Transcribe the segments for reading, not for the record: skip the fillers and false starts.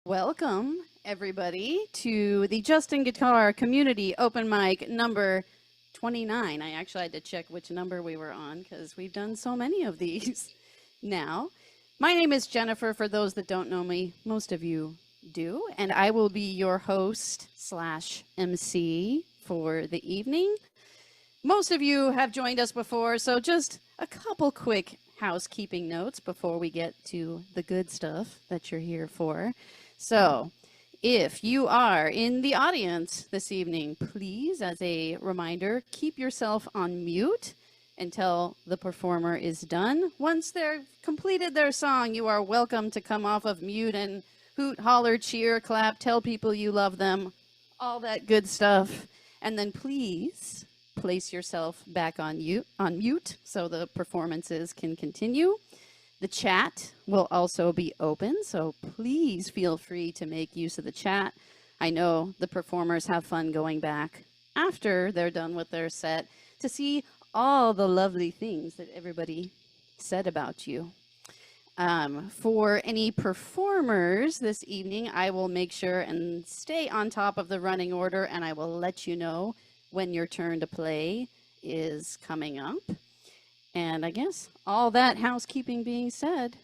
Welcome, everybody, to the Justin Guitar Community Open Mic number 29. I actually had to check which number we were on because we've done so many of these now. My name is Jennifer. For those that don't know me, most of you do, and I will be your host / MC for the evening. Most of you have joined us before, so just a couple quick housekeeping notes before we get to the good stuff that you're here for. So, if you are in the audience this evening, please, as a reminder, keep yourself on mute until the performer is done. Once they've completed their song, you are welcome to come off of mute and hoot, holler, cheer, clap, tell people you love them, all that good stuff. And then please place yourself back on mute so the performances can continue. The chat will also be open, so please feel free to make use of the chat. I know the performers have fun going back after they're done with their set to see all the lovely things that everybody said about you. For any performers this evening, I will make sure and stay on top of the running order, and I will let you know when your turn to play is coming up. And I guess all that housekeeping being said,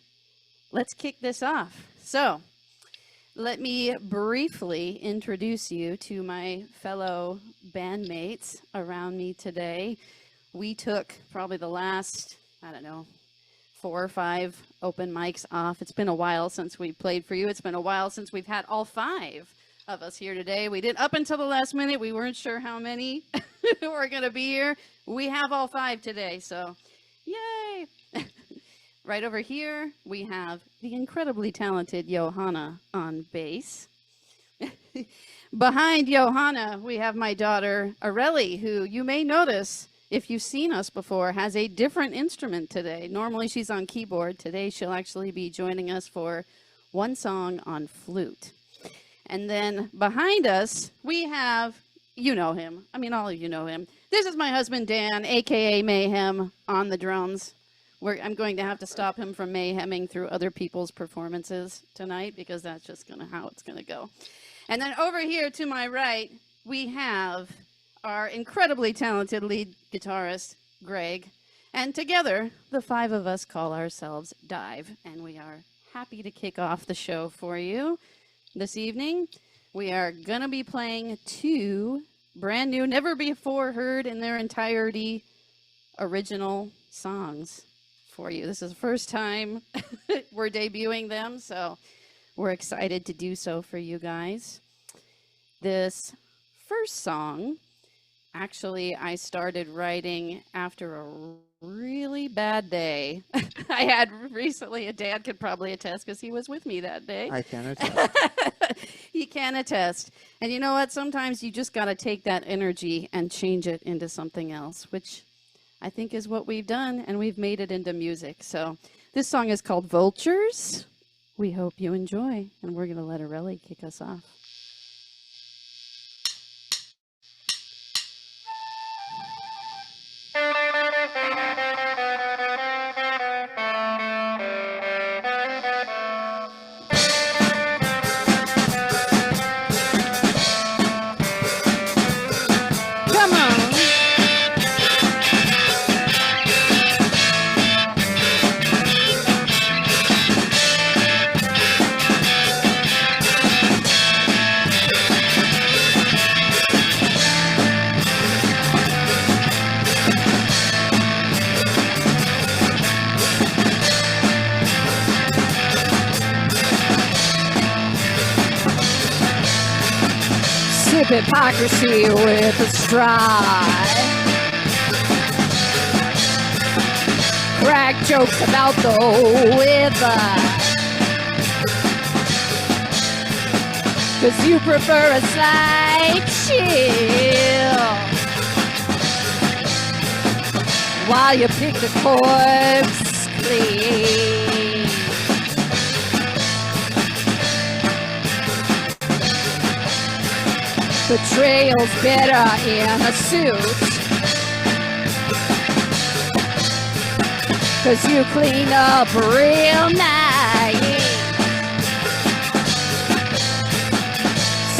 let's kick this off. So let me briefly introduce you to my fellow bandmates around me today. We took probably the last, 4 or 5 open mics off. It's been a while since we played for you. It's been a while since we've had all 5 of us here today. We did up until the last minute. We weren't sure how many were going to be here. We have all 5 today, so yay! Right over here, we have the incredibly talented Johanna on bass. Behind Johanna, we have my daughter, Areli, who you may notice, if you've seen us before, has a different instrument today. Normally she's on keyboard. Today she'll actually be joining us for one song on flute. And then behind us, we have, you know him. I mean, all of you know him. This is my husband, Dan, a.k.a. Mayhem, on the drums. I'm going to have to stop him from mayheming through other people's performances tonight because that's just how it's going to go. And then over here to my right, we have our incredibly talented lead guitarist, Greg. And together, the 5 of us call ourselves Dive. And we are happy to kick off the show for you this evening. We are going to be playing 2 brand new, never before heard in their entirety, original songs for you. This is the first time we're debuting them, so we're excited to do so for you guys. This first song, actually, I started writing after a really bad day. I had recently, a dad could probably attest because he was with me that day. I can attest. He can attest. And you know what? Sometimes you just got to take that energy and change it into something else, which I think is what we've done, and we've made it into music. So this song is called Vultures. We hope you enjoy, and we're going to let Areli kick us off. Hypocrisy with a stride. Crack jokes about the weather, 'cause you prefer a slight chill while you pick the corpse clean. Betrayal's better in a suit, 'cause you clean up real nice.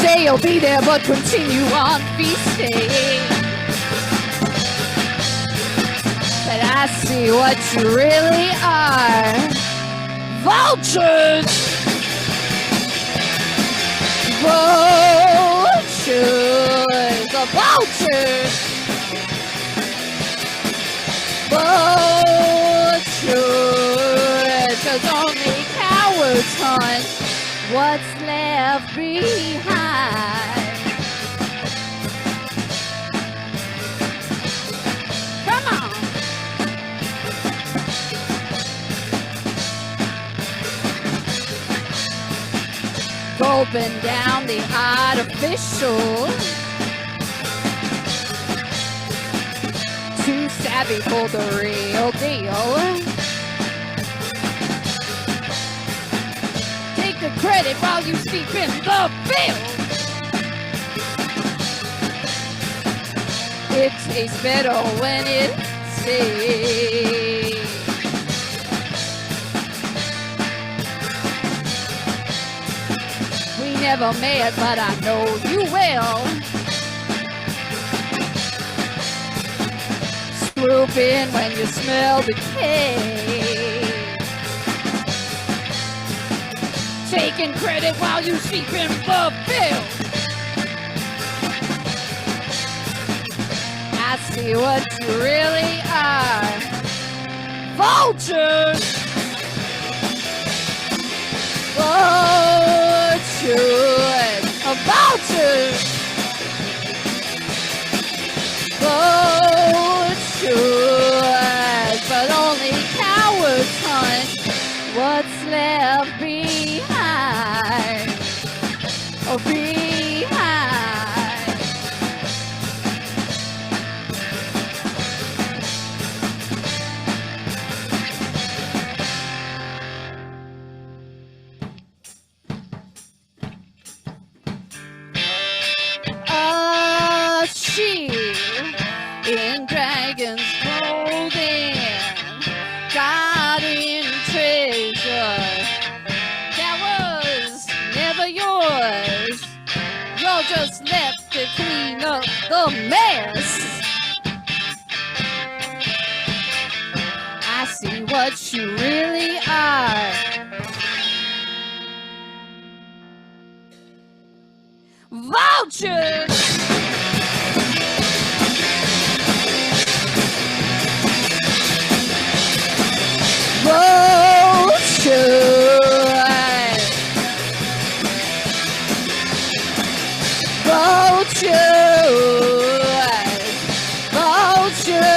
say you'll be there, but continue on feasting. But I see what you really are. Vultures! Vultures! The vultures! Vultures! 'Cause only cowards hunt what's left behind. Come on! Gulping down the artificial. Too savvy for the real deal. Take the credit while you sleep in the field. It tastes better when it stays. We never met, but I know you will. Swoop in when you smell decay. Taking credit while you sleep in the field. I see what you really are. Vultures! Vultures! Vultures! Vultures! But only cowards hunt what's left behind. Oh, behind. A sheep in dragon's clothing, guarding treasure that was never yours. You're just left to clean up the mess. I see what you really are. Vultures! Vultures! Vultures! Vultures!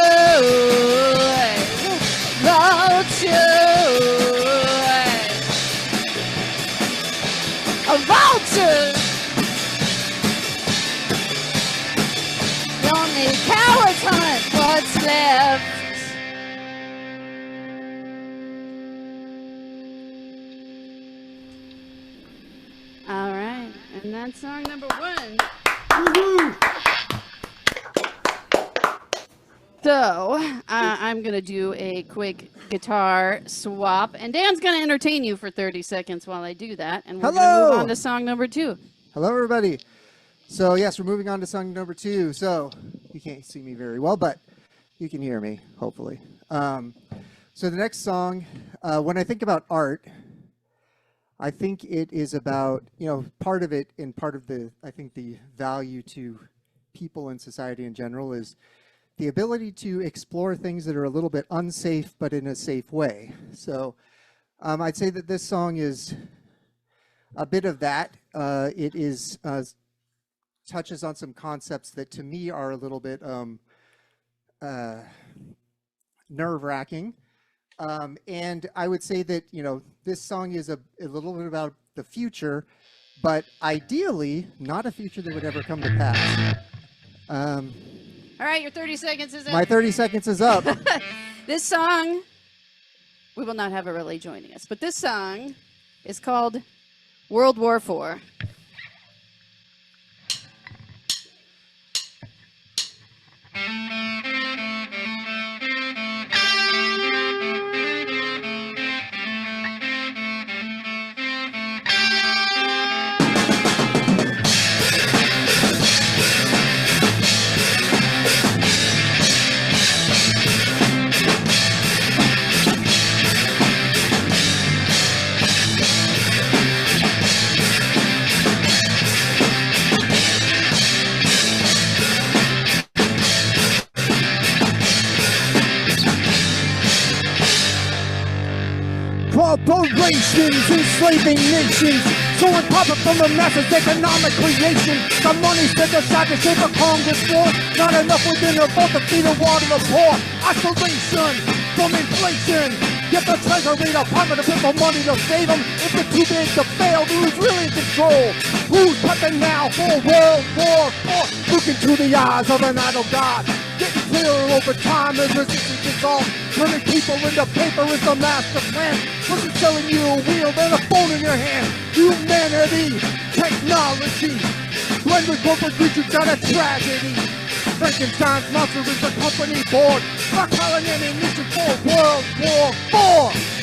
Vultures! A vulture! Only cowards hunt what's left. All right, and that's song number 1. Woohoo! So, I'm going to do a quick guitar swap, and Dan's going to entertain you for 30 seconds while I do that, and we're going to move on to song number 2. Hello, everybody. So, yes, we're moving on to song number 2. So, you can't see me very well, but you can hear me, hopefully. So, the next song, when I think about art, I think it is about, part of it and part of the, I think the value to people and society in general is the ability to explore things that are a little bit unsafe, but in a safe way. So I'd say that this song is a bit of that. It is touches on some concepts that to me are a little bit nerve-wracking. And I would say that, this song is a little bit about the future, but ideally not a future that would ever come to pass. All right, your 30 seconds is up. My 30 seconds is up. This song, we will not have a relay joining us, but this song is called World War IV. Corporations enslaving nations, soaring profit from the masses' economic creation. The money set aside to shape a Congress war. Not enough within her vote to feed the water the poor. Isolation from inflation. Get the Treasury Department to put the money to save them. If it's too big to fail, who's really in control? Who's prepping now for World War IV? Look into the eyes of an idle god. Getting clearer over time as resistance dissolves. Turning people into paper is the master plan. Wasn't selling you a wheel, then a phone in your hand. Humanity, technology. Blend with corporate creatures, got a tragedy. Frankenstein's monster is the company board. Not calling ammunition for World War IV.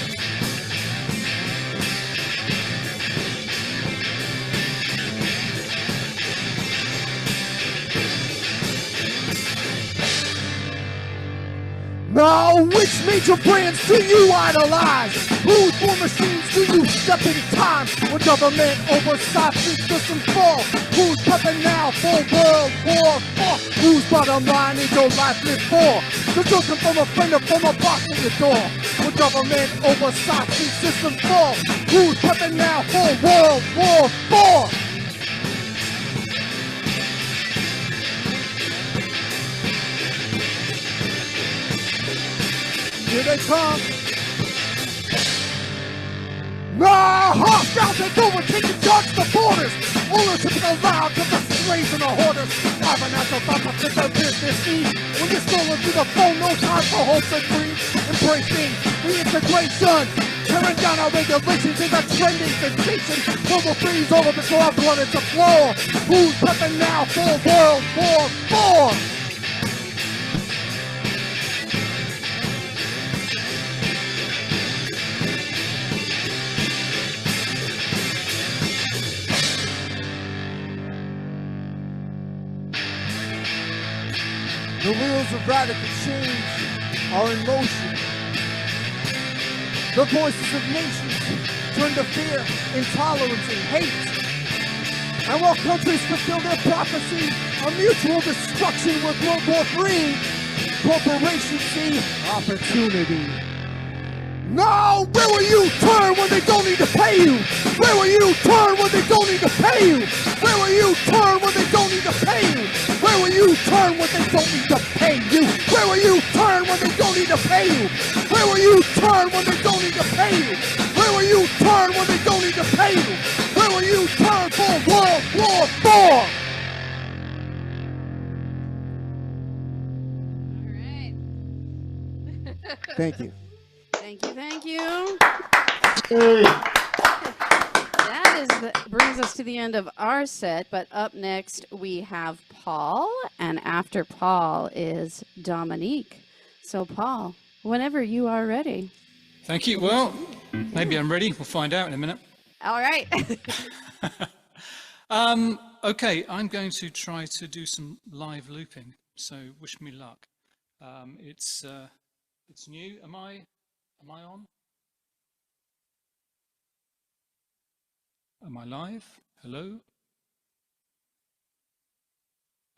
Now, which major brands do you idolize? Whose war machines do you step in time? When government oversight systems fall? Who's prepping now for World War IV? Whose bottom line is your life lived for? The joking from a friend or from a boss in your door. When government oversight systems fall? Who's prepping now for World War IV? Here they come. Hostiles take over, taking charge of the borders. Ownership is allowed to the slaves and the hoarders. Financial thoughts of their business needs. When you're stolen through the phone, no time for hopes and dreams. Embracing reintegration. Tearing down our regulations is a trending sensation. Global freeze over the globe, blood is the floor. Who's prepping now for World War IV? The wheels of radical change are in motion. The voices of nations turn to fear, intolerance, and hate. And while countries fulfill their prophecy of mutual destruction with World War III, corporations see opportunity. No! Where will you turn when they don't need to pay you? Where will you turn when they don't need to pay you? Where will you turn when they don't need to pay you? Where will you turn when they don't need to pay you? Where will you turn when they don't need to pay you? Where will you turn when they don't need to pay you? Where will you turn when they don't need to pay you? Where will you turn for World War IV? All right. Thank you. Thank you. That brings us to the end of our set, but up next we have Paul, and after Paul is Dominique. So Paul, whenever you are ready. Thank you. Well, maybe I'm ready. We'll find out in a minute. All right. Okay, I'm going to try to do some live looping, so wish me luck. It's new. Am I on? Am I live? Hello?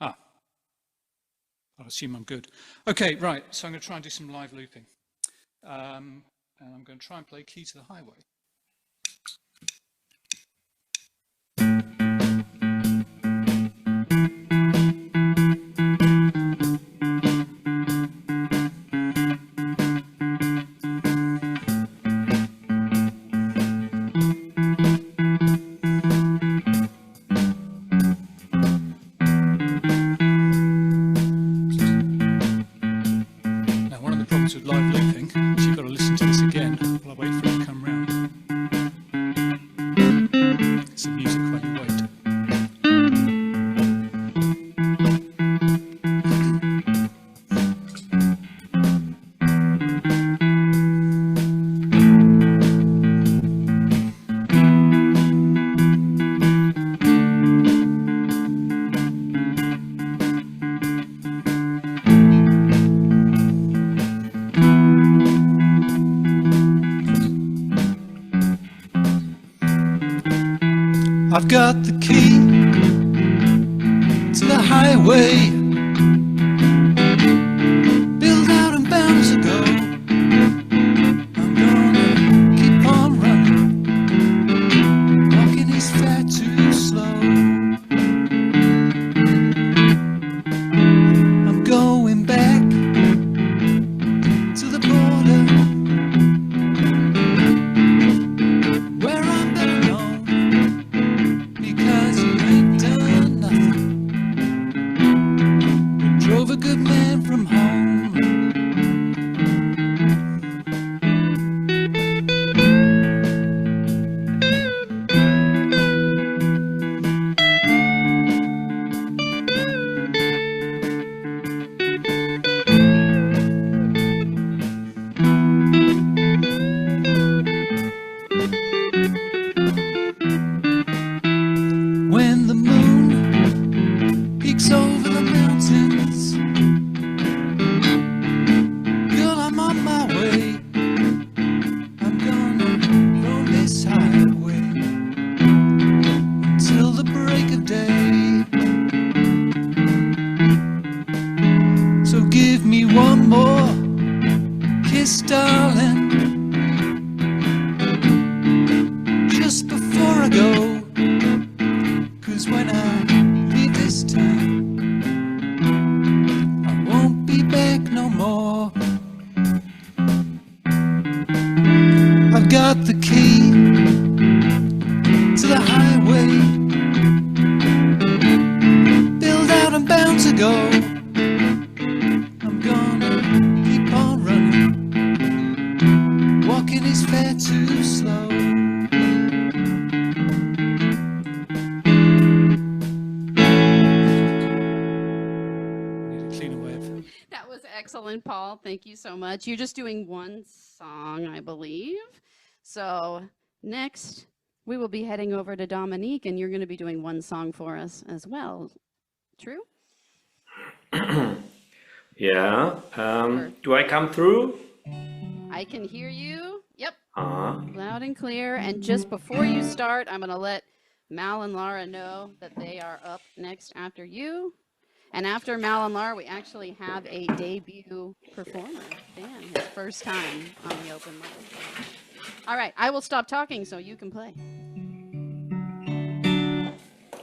I'll assume I'm good. Okay, right, so I'm going to try and do some live looping. And I'm going to try and play Key to the Highway. I've got the key to the highway, built out and bound to go. I'm gonna keep on this, darling, just before I go, 'cause when I leave this town, I won't be back no more. I've got the key to the highway, built out and bound to go. I'm gonna keep on running, walking is far too slow. Need a cleaner way of... That was excellent, Paul. Thank you so much. You're just doing one song, I believe. So next, we will be heading over to Dominique, and you're going to be doing one song for us as well. True? Yeah. Do I come through? I can hear you. Yep. Uh-huh. Loud and clear. And just before you start, I'm going to let Mal and Lara know that they are up next after you. And after Mal and Lara, we actually have a debut performer, Dan, his first time on the open mic. All right, I will stop talking so you can play.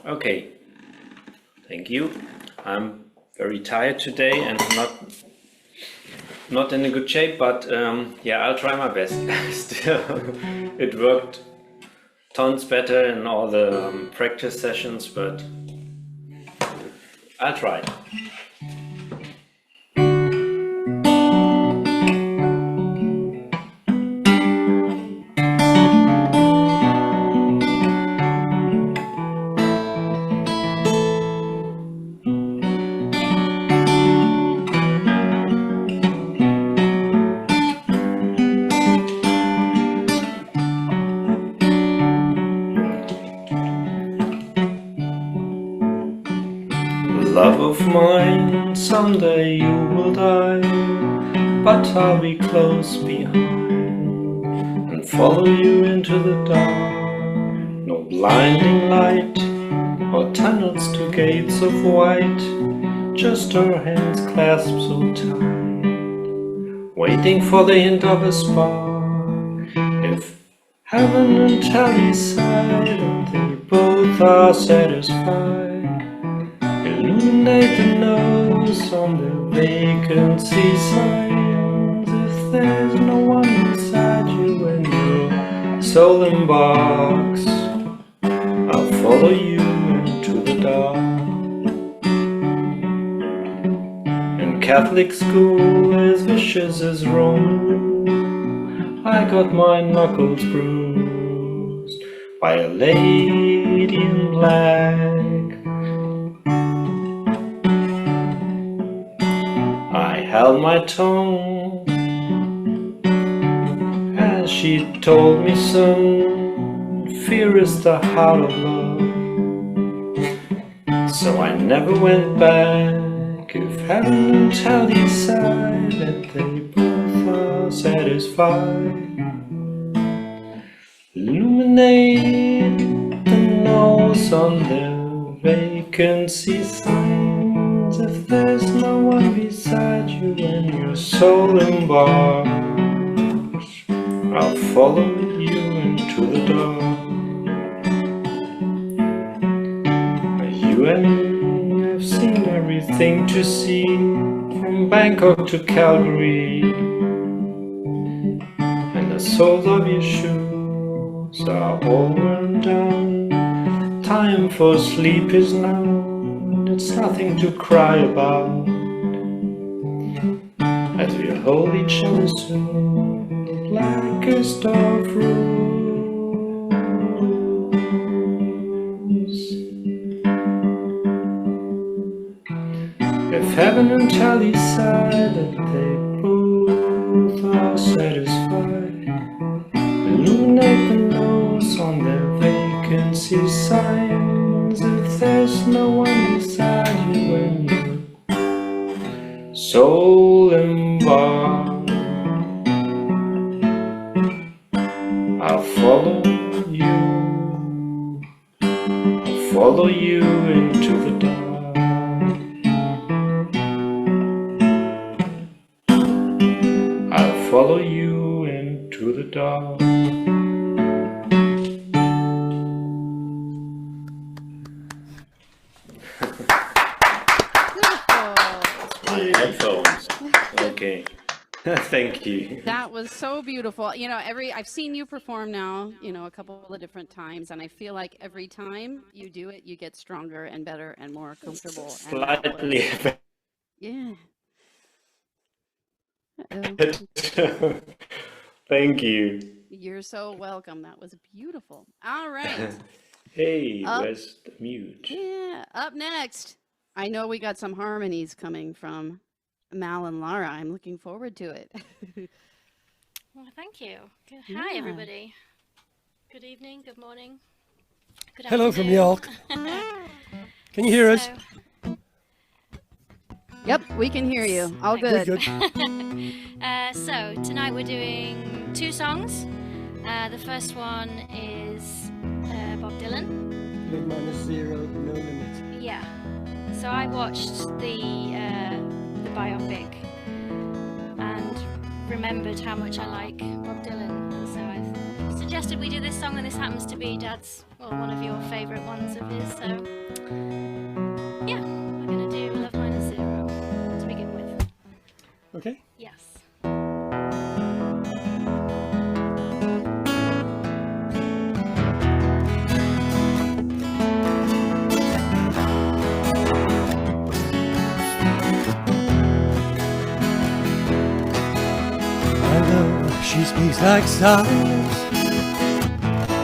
Okay. Thank you. I'm very tired today and not in a good shape, but yeah, I'll try my best. Still, it worked tons better in all the practice sessions, but I'll try. Love of mine, someday you will die, but I'll be close behind and follow you into the dark. No blinding light or tunnels to gates of white, just our hands clasped so tight, waiting for the hint of a spark. If heaven and hell decide and they both are satisfied, illuminate the nose on the vacancy signs. If there's no one beside you when your soul embarks, I'll follow you into the dark. In Catholic school, as vicious as Rome, I got my knuckles bruised by a lady in black. I held my tongue as she told me, son, fear is the heart of love. So I never went back. If heaven and hell decide that they both are satisfied, illuminate the nose on their vacancy signs. If there's no one beside you when your soul embarks, I'll follow you into the dark. You and me have seen everything to see, from Bangkok to Calgary, and the soles of your shoes are all worn down. Time for sleep is now, it's nothing to cry about, as we hold each other soon, the blackest of rose. If heaven and hell decide that they both are satisfied, illuminate the nose on their vacancy signs. If there's no one beside you when your soul embarks, I'll follow you into the dark. I'll follow you into the dark. My headphones. Okay. Thank you. That was so beautiful. You know, I've seen you perform now, you know, a couple of different times, and I feel like every time you do it, you get stronger and better and more comfortable. Slightly. Yeah. Uh-oh. Thank you. You're so welcome. That was beautiful. All right. Hey, where's the mute? Yeah. Up next, I know we got some harmonies coming from Mal and Lara. I'm looking forward to it. Well, thank you. Hi, Yeah. everybody. Good evening, good morning, good Hello from afternoon. York. Can you hear us? So, Yep, we can hear you. All Thank good. so tonight we're doing 2 songs. The first one is Bob Dylan. Love minus zero, no limit. Yeah. So I watched the biopic and remembered how much I like Bob Dylan, and so I suggested we do this song, and this happens to be Dad's, well, one of your favourite ones of his. So yeah, we're gonna do Love Minus Zero to begin with. Okay. Yes. She speaks like stars,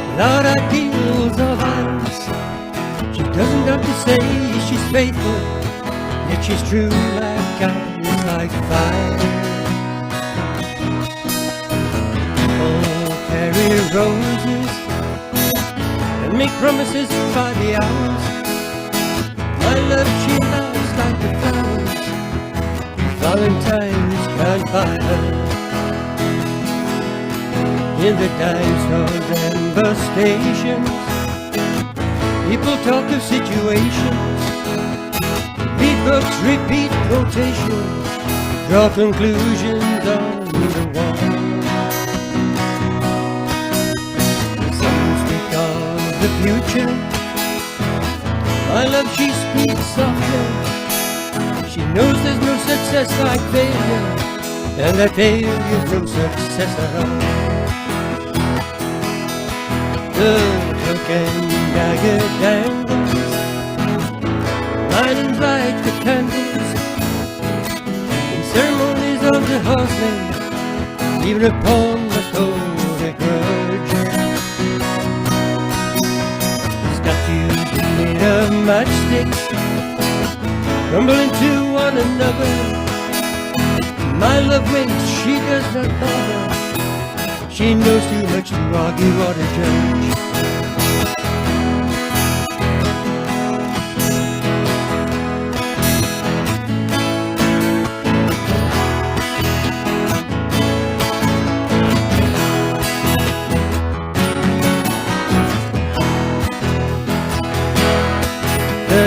without ideals of ours. She doesn't have to say she's faithful, yet she's true like iron, like fire. Oh, carry roses and make promises by the hours. My love, she loves like the flowers. Valentine's can't buy her. In the dime stores and bus stations, people talk of situations, read books, repeat quotations, draw conclusions on the wall. Some speak of the future. My love, she speaks softly. She knows there's no success like failure, and that failure's no success at all. The cloak and dagger dangles, lightings like the candles, in ceremonies of the horsemen, even upon the cold grudge. Statues made of matchsticks crumble into one another. My love waits, she does not bother. She knows too much to argue or to judge. The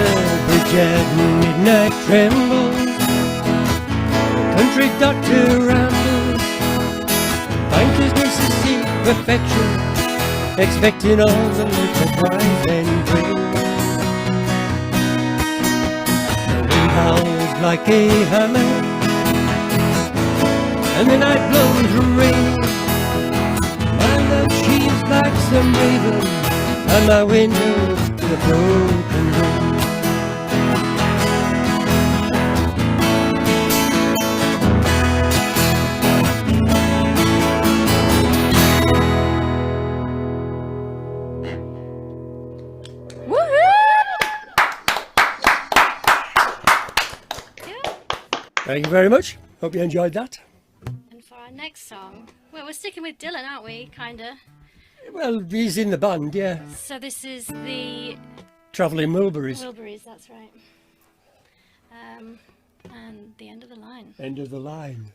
bridge at midnight trembles, the country doctor rambles, bankers nurses seek perfection, expecting all the little rise and bring. The wind howls like a hammer, and the night blows from rain. My love, she's like some raven, and my window to the broken room. Thank you very much. Hope you enjoyed that. And for our next song, well, we're sticking with Dylan, aren't we? Kinda. Well, he's in the band, yeah. So this is the Travelling Mulberries. Wilburys, that's right. And the end of the line. End of the line.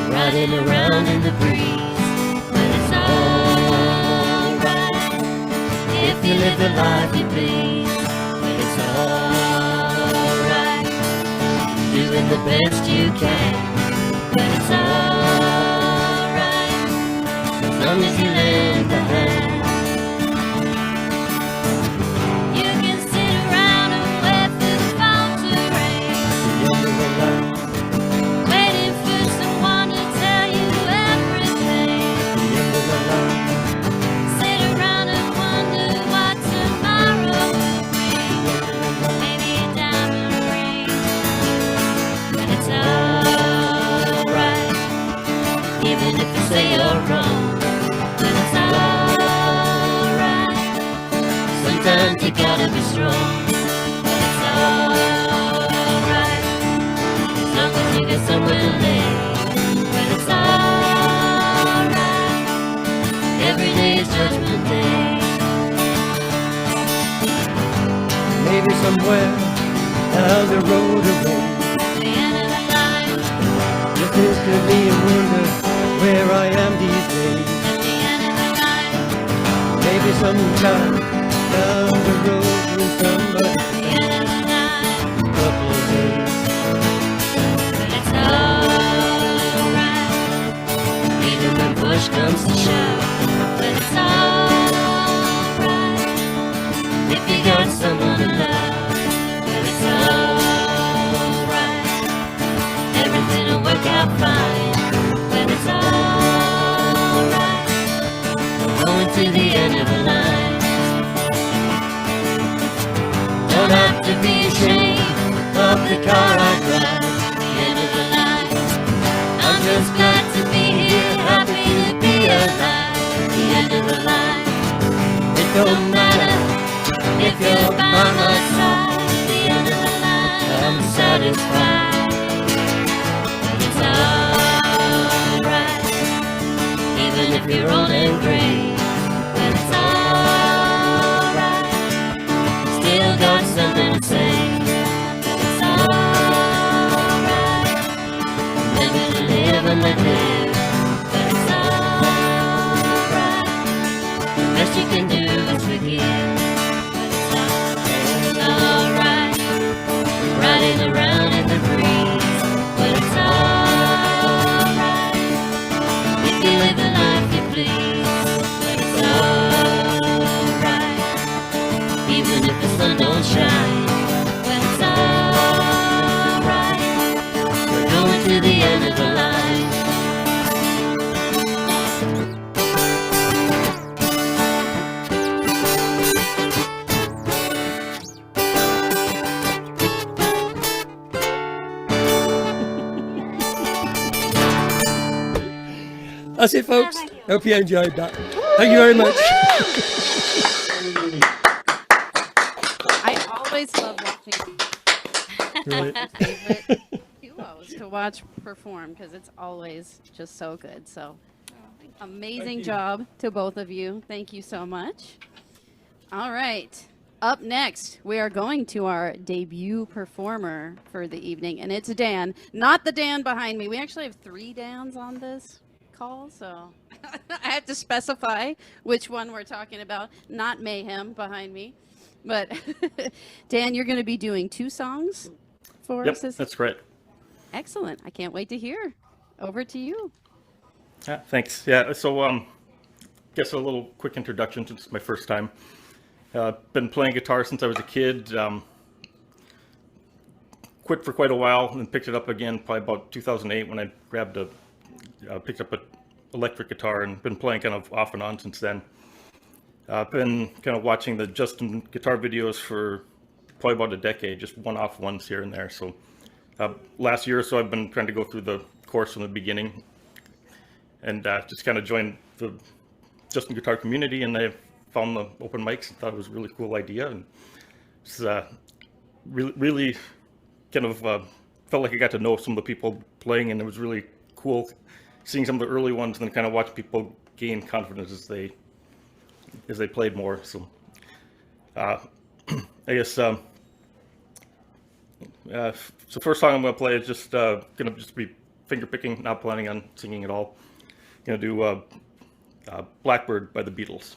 Riding around in the breeze. But it's alright if you live the life you please. But it's alright doing the best you can. But it's alright as long as you lend a hand. You can sit around and wait for the fall to rain, waiting for someone to tell you everything. Sit around and wonder what tomorrow will bring. Maybe a diamond ring. But it's alright, even if you say you're wrong. But it's alright, sometimes you gotta be strong. But it's alright, as long as you get somewhere to live. But it's alright, every day is judgment day. Maybe somewhere down the road away, The end of the line, you look at me and wonder where I am these days. at the end of the line, Maybe sometime down the road when somebody the end of the line. couple of days. But it's alright, even when push comes to shove. But it's alright if you got someone to love. But it's alright, everything will work out fine. But it's alright, we're going to the end of the line. Don't have to be ashamed of the car I drive. The end of the line, I'm just glad to be here, happy to be alive. The end of the line, it don't matter if you're by my side. The end of the line, I'm satisfied. But it's alright, even if you're old and gray. But it's alright, still got something to say. But it's alright, living to live and let live. But it's alright, the best you can do is forgive. But it's alright, riding around in the breeze. But it's alright if you live the life you please. But it's alright, even if the sun don't shine. But it's alright, we're going to the end of the line. That's it, folks. Hope you enjoyed that. Thank you very much. I always love watching Right. favorite duos to watch perform because it's always just so good. So amazing job to both of you. Thank you so much. All right. Up next, we are going to our debut performer for the evening, and it's Dan, not the Dan behind me. We actually have 3 Dans on this call, so I have to specify which one we're talking about, not Mayhem behind me. But Dan, you're going to be doing 2 songs for us. Yep, that's great. Excellent. I can't wait to hear. Over to you. Yeah, thanks. Yeah, so guess a little quick introduction since it's my first time. Been playing guitar since I was a kid. Quit for quite a while and picked it up again probably about 2008 when I grabbed picked up an electric guitar and been playing kind of off and on since then. I've been kind of watching the JustinGuitar videos for probably about a decade, just one-off ones here and there. So last year or so I've been trying to go through the course from the beginning and just kind of joined the JustinGuitar community, and I found the open mics and thought it was a really cool idea, and it's really kind of felt like I got to know some of the people playing, and it was really cool seeing some of the early ones and then kind of watch people gain confidence as they played more. So I guess so first song I'm going to play is just going to be finger picking, not planning on singing at all. Gonna do Blackbird by the Beatles.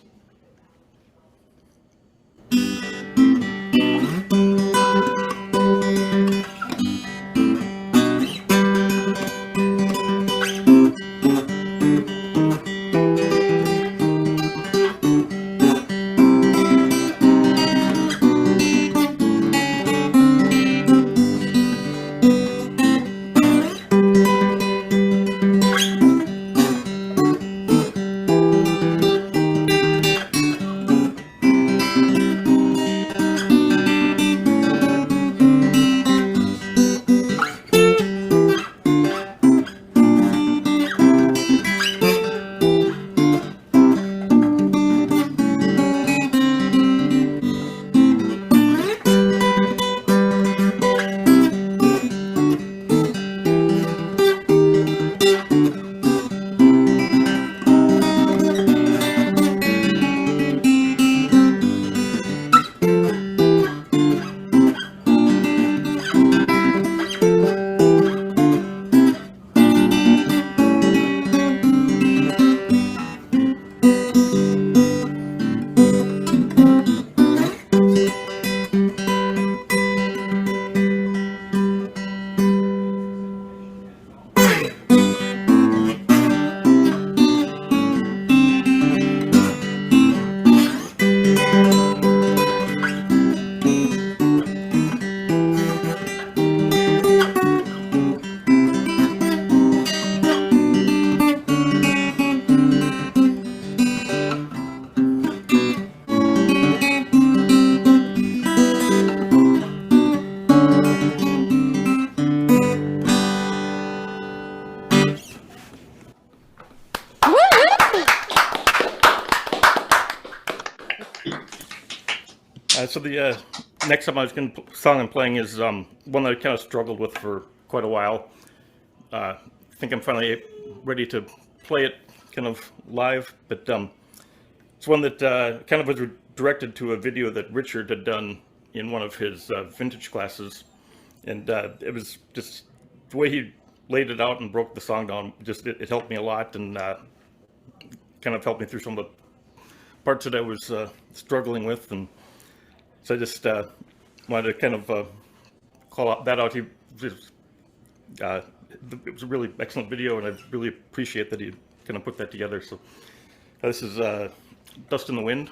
So the next song I'm playing is one that I kind of struggled with for quite a while. I think I'm finally ready to play it kind of live, but it's one that kind of was directed to a video that Richard had done in one of his vintage classes, and it was just the way he laid it out and broke the song down. Just it helped me a lot, and kind of helped me through some of the parts that I was struggling with, and so I just wanted to kind of call that out. It was a really excellent video, and I really appreciate that he kind of put that together. So this is Dust in the Wind.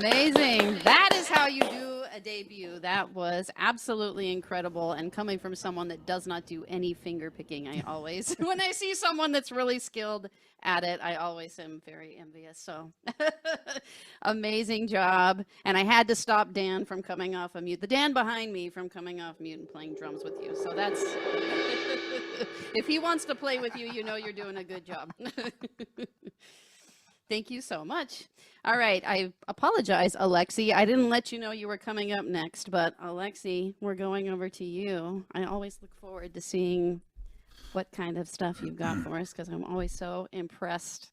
Amazing. That is how you do a debut. That was absolutely incredible. And coming from someone that does not do any finger picking, I always, when I see someone that's really skilled at it, I always am very envious. So amazing job. And I had to stop Dan from coming off of mute, the Dan behind me from coming off mute and playing drums with you. So that's, if he wants to play with you, you know you're doing a good job. Thank you so much. All right, I apologize, Alexey. I didn't let you know you were coming up next, but Alexey, we're going over to you. I always look forward to seeing what kind of stuff you've got for us because I'm always so impressed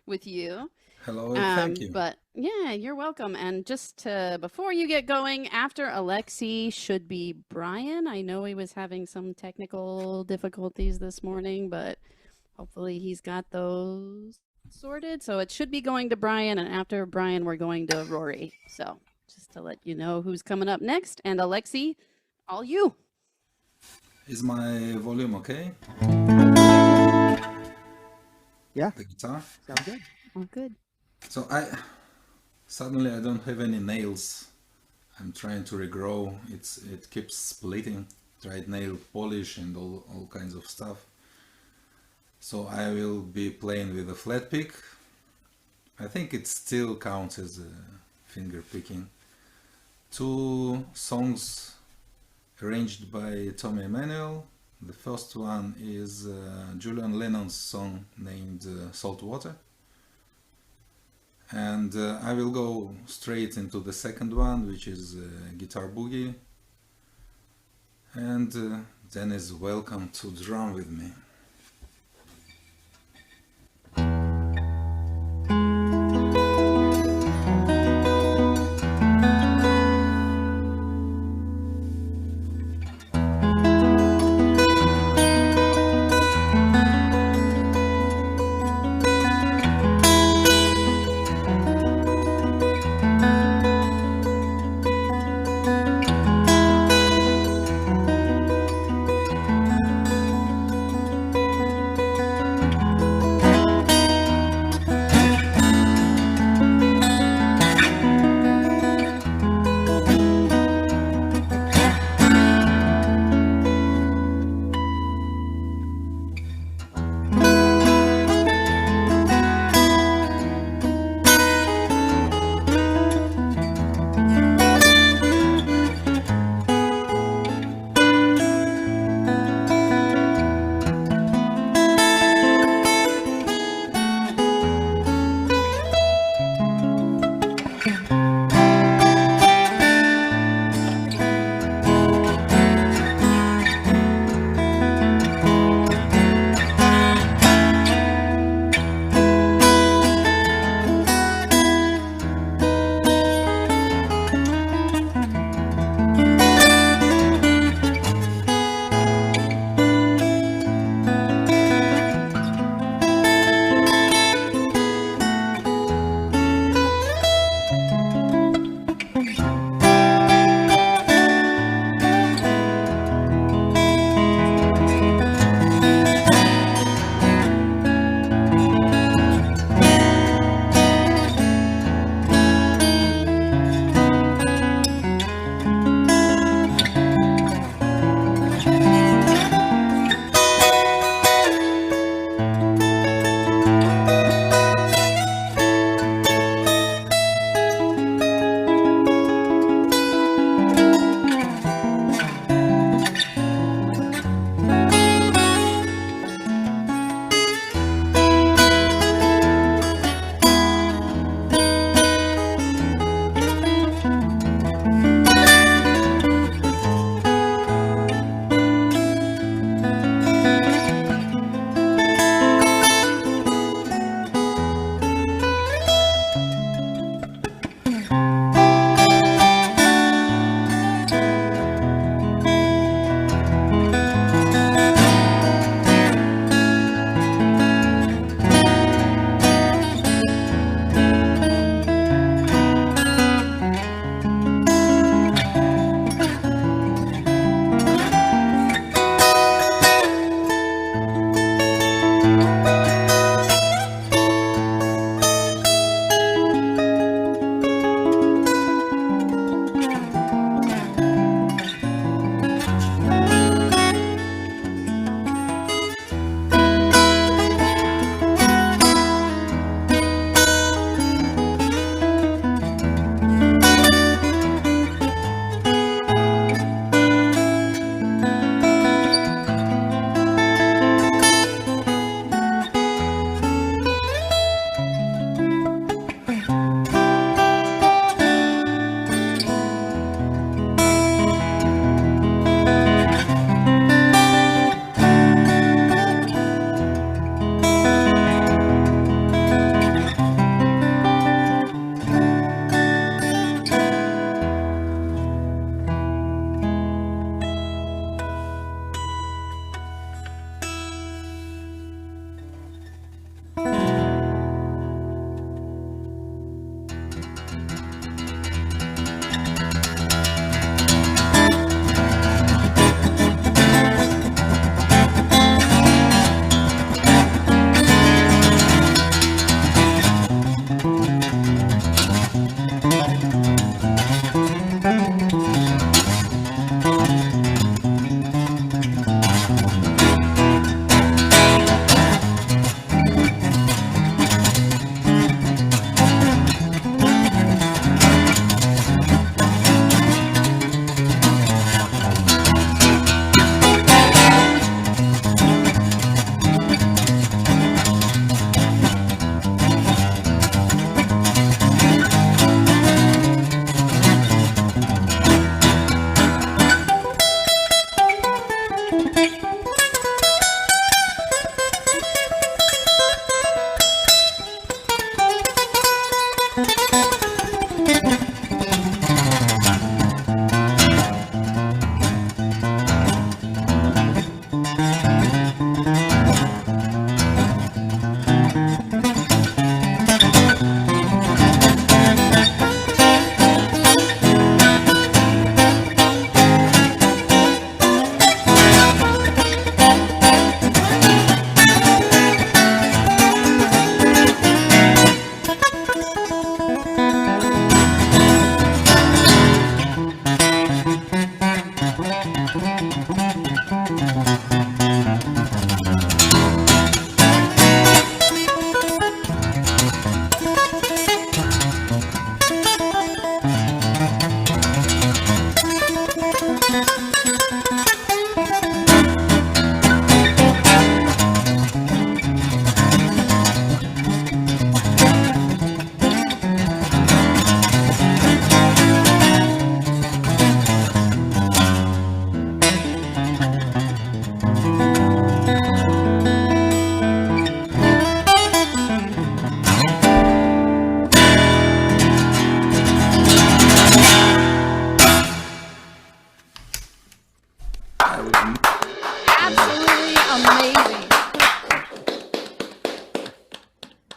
with you. Hello, thank you. But yeah, you're welcome. And just before you get going, after Alexey should be Brian. I know he was having some technical difficulties this morning, but hopefully he's got those sorted. So it should be going to Brian, and after Brian, we're going to Ruaridh. So just to let you know who's coming up next. And Alexey, all you. Is my volume okay? Yeah. The guitar? Sounds good. Oh, good. So suddenly I don't have any nails. I'm trying to regrow. It keeps splitting. Tried nail polish and all kinds of stuff. So I will be playing with a flat pick. I think it still counts as finger picking. 2 songs arranged by Tommy Emmanuel. The first one is Julian Lennon's song named Salt Water. And I will go straight into the second one, which is Guitar Boogie. And then is welcome to drum with me.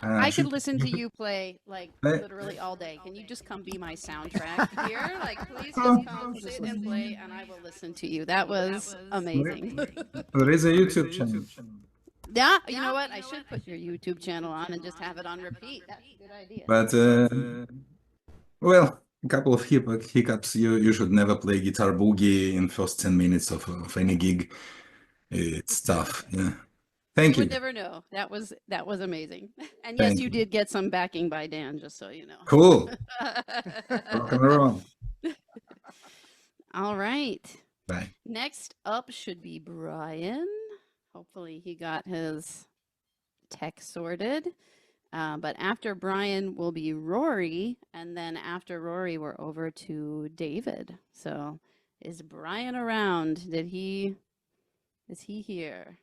I could listen to you play like literally all day. Can you just come be my soundtrack here? Like, please just come sit and play, and I will listen to you. That was amazing. There is a YouTube channel. Yeah, you know what? I should put your YouTube channel on and just have it on repeat. That's a good idea. But well, a couple of hiccups. You should never play guitar boogie in first 10 minutes of any gig. It's tough. Yeah. Thank you. You would never know. That was amazing. And yes, you did get some backing by Dan, just so you know. Cool. Rock and roll. All right. Bye. Next up should be Brian. Hopefully he got his tech sorted. But after Brian will be Rory, and then after Rory, we're over to David. So is Brian around? Is he here?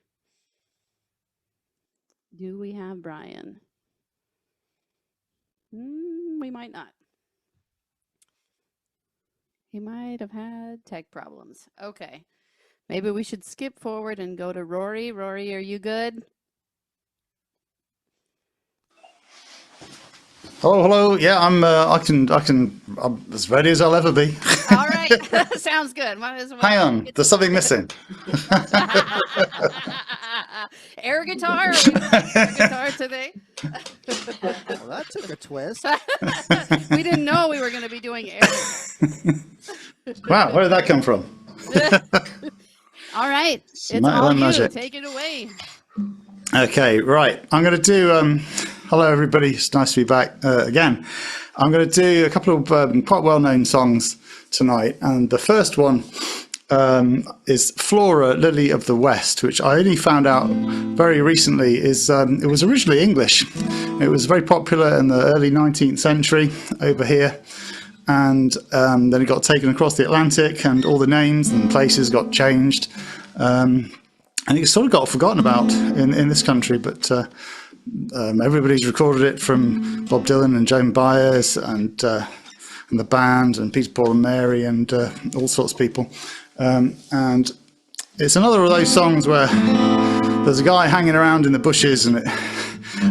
Do we have Brian? We might not. He might have had tech problems. Okay. Maybe we should skip forward and go to Rory. Rory, are you good? Hello. Yeah, I'm as ready as I'll ever be. All right. Sounds good. Hang on. There's something missing. Air guitar? Are we playing air guitar today? Well, that took a twist. We didn't know we were going to be doing air guitar. Wow, where did that come from? All right. It's all you. Take it away. Okay, right. I'm going to do... hello, everybody. It's nice to be back again. I'm going to do a couple of quite well-known songs tonight. And the first one is Flora, Lily of the West, which I only found out very recently is it was originally English. It was very popular in the early 19th century over here. And then it got taken across the Atlantic, and all the names and places got changed. And it sort of got forgotten about in this country, but everybody's recorded it, from Bob Dylan and Joan Baez and the band and Peter, Paul and Mary and all sorts of people. And it's another of those songs where there's a guy hanging around in the bushes and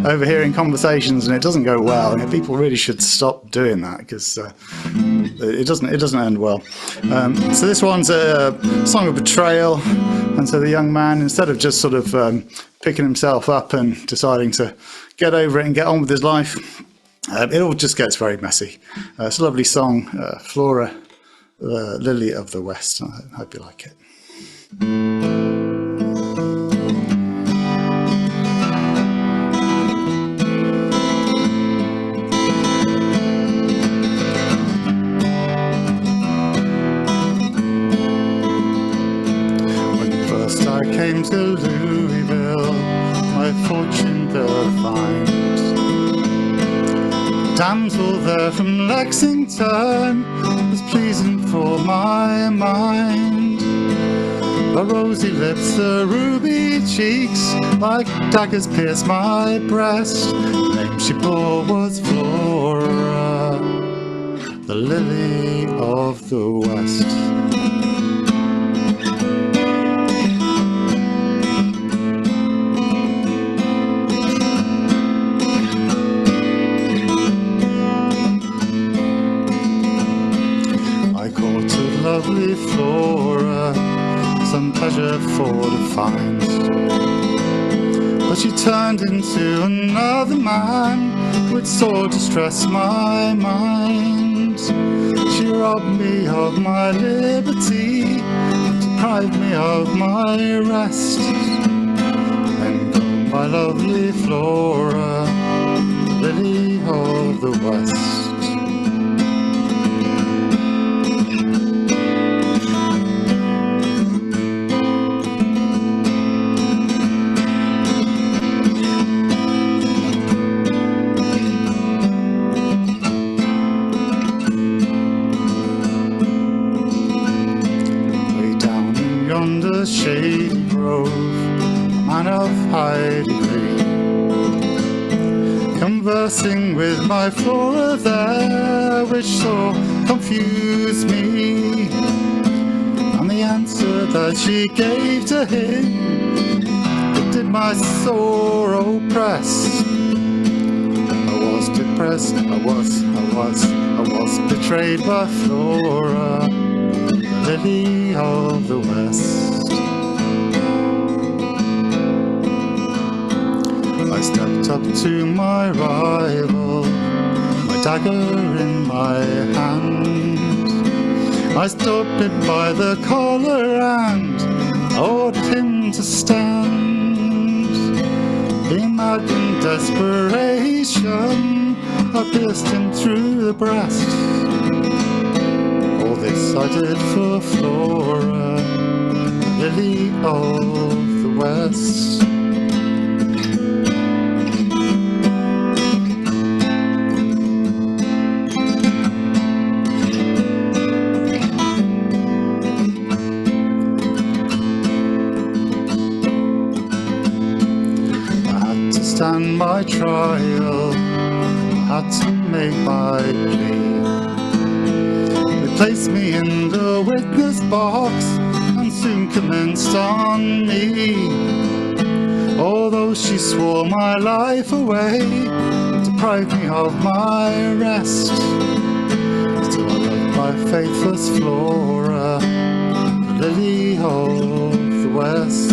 overhearing conversations, and it doesn't go well. And people really should stop doing that, because it doesn't end well. So this one's a song of betrayal, and so the young man, instead of just sort of picking himself up and deciding to get over it and get on with his life, it all just gets very messy. It's a lovely song, Flora, Lily of the West. I hope you like it. I came to Louisville, my fortune there find. The damsel there from Lexington was pleasing for my mind. Her rosy lips, her ruby cheeks, like daggers pierced my breast. The name she bore was Flora, the lily of the West. Lovely Flora, some pleasure for to find. But she turned into another man, which sore distressed my mind. She robbed me of my liberty, deprived me of my rest. Then gone my lovely Flora, lily of the West. Shady grove, a man of high degree, conversing with my Flora there, which so confused me. And the answer that she gave to him, it did my sore oppress. was betrayed by Flora, the lily of the West. I stepped up to my rival, my dagger in my hand. I stood him by the collar and ordered him to stand. In mad desperation, I pierced him through the breast. All this I did for Flora, lily of the West. Stand my trial, I had to make my plea. They placed me in the witness box and soon commenced on me. Although she swore my life away, deprived me of my rest, still I love my faithless Flora, the lily of the West.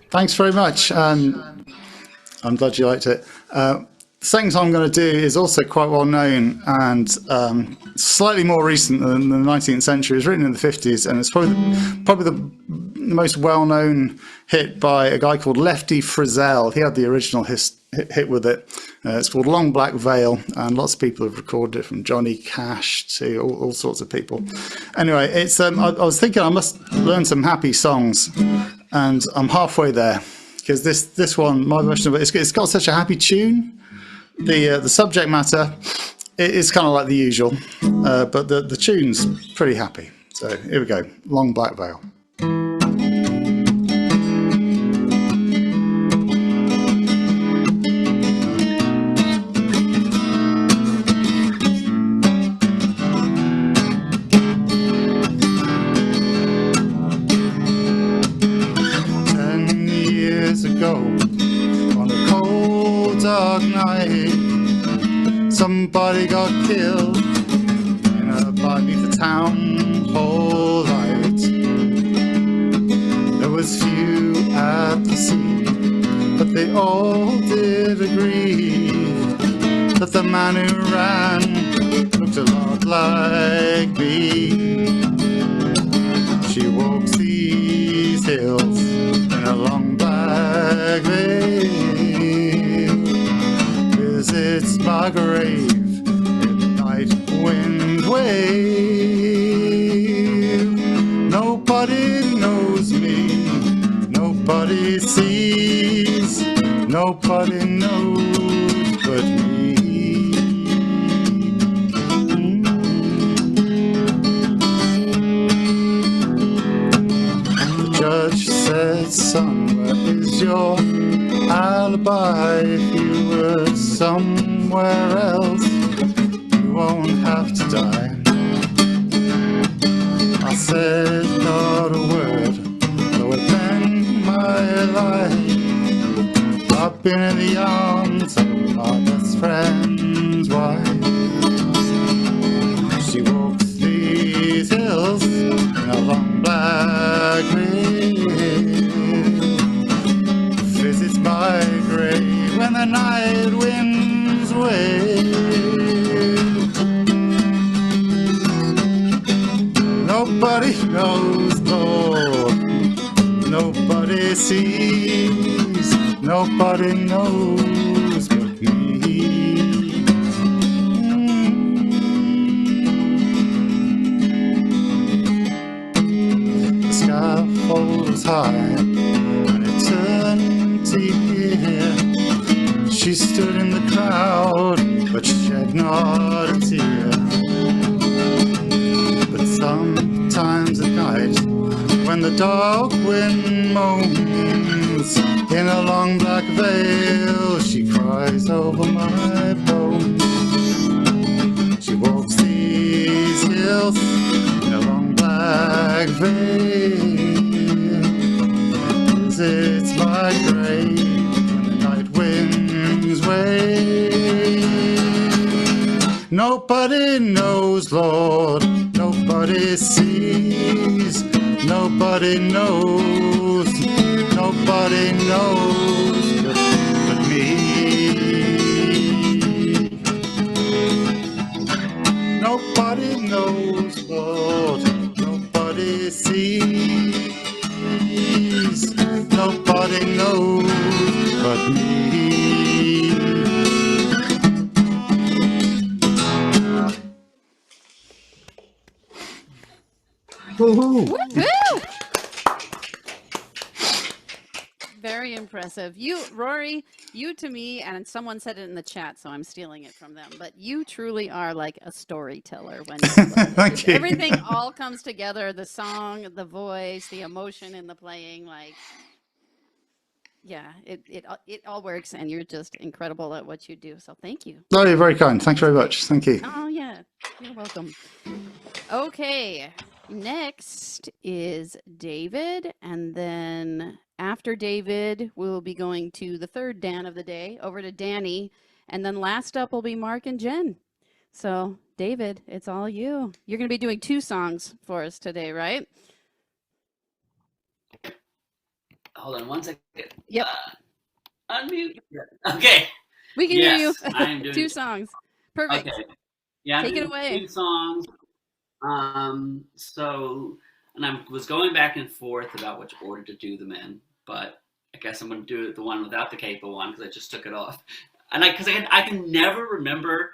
Thanks very much. I'm glad you liked it. The second song I'm going to do is also quite well known and slightly more recent than the 19th century. It was written in the 50s, and it's probably the most well-known hit by a guy called Lefty Frizzell. He had the original hit with it. It's called Long Black Veil, and lots of people have recorded it, from Johnny Cash to all sorts of people. Anyway, it's I was thinking I must learn some happy songs, and I'm halfway there, because this one, my version of it, it's got such a happy tune. The subject matter, it is kind of like the usual, but the tune's pretty happy. So here we go, Long Black Veil. 10 years ago, on a cold dark night, somebody got killed in a bar beneath the town hall light. There was few at the scene, but they all did agree that the man who ran looked a lot like me. She walks these hills in a long black veil, visits my grave in the night wind wave. Nobody knows me, nobody sees, nobody knows but me. The judge said, son, where is your alibi? If you were somewhere else, you won't have to die. I said not a word, though it meant my life. I've been in the arms of my best friend's wife. She walks these hills in a long black veil, visits my grave when the night winds wave. Nobody knows, Lord, nobody sees, nobody knows but me. The scaffold was high and eternity here. She stood in the crowd, but shed not a tear. But sometimes at night, when and the dark wind moans. In a long black veil she cries over my bones. She walks these hills in a long black veil, visits my grave when the night winds wave. Nobody knows, Lord, nobody sees, nobody knows, nobody knows but me. Nobody knows, Lord, nobody sees, nobody knows but me. Woo! Very impressive. You, Rory, you to me, and someone said it in the chat, so I'm stealing it from them, but you truly are like a storyteller when you play. Thank you. Everything all comes together, the song, the voice, the emotion in the playing, like, yeah, it all works, and you're just incredible at what you do, so thank you. No, you're very kind. Thanks very much. Thank you. Oh, yeah, you're welcome. Okay, next is David, and then after David, we'll be going to the third Dan of the day, over to Danny, and then last up will be Mark and Jen. So, David, it's all you. You're going to be doing 2 songs for us today, right? Hold on one second. Yep. Unmute. Okay. We can Yes, hear I'm you. doing 2 it. songs. Perfect. Okay. Yeah. I'm Take it doing away. 2 songs. And I was going back and forth about which order to do them in, but I guess I'm going to do the one without the capo one because I just took it off. And I can never remember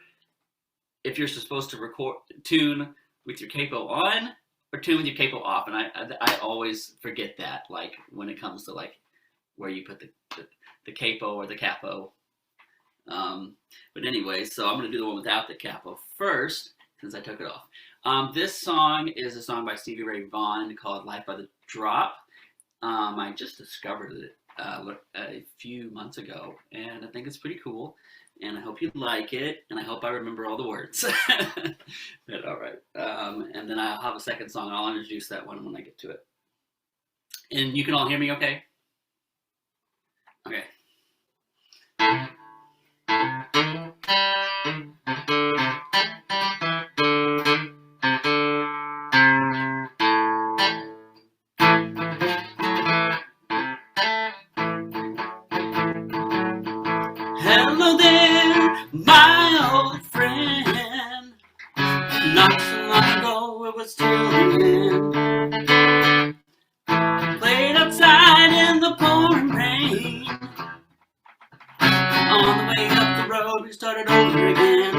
if you're supposed to tune with your capo on or tune with your capo off, and I always forget that, like when it comes to like where you put the capo or the capo. But anyway, so I'm going to do the one without the capo first since I took it off. This song is a song by Stevie Ray Vaughan called Life by the Drop. I just discovered it a few months ago, and I think it's pretty cool, and I hope you like it, and I hope I remember all the words. But all right. And then I'll have a second song. I'll introduce that one when I get to it. And you can all hear me okay? Okay. Hello there, my old friend. Not so long ago it was till the end. Played outside in the pouring rain. On the way up the road we started over again.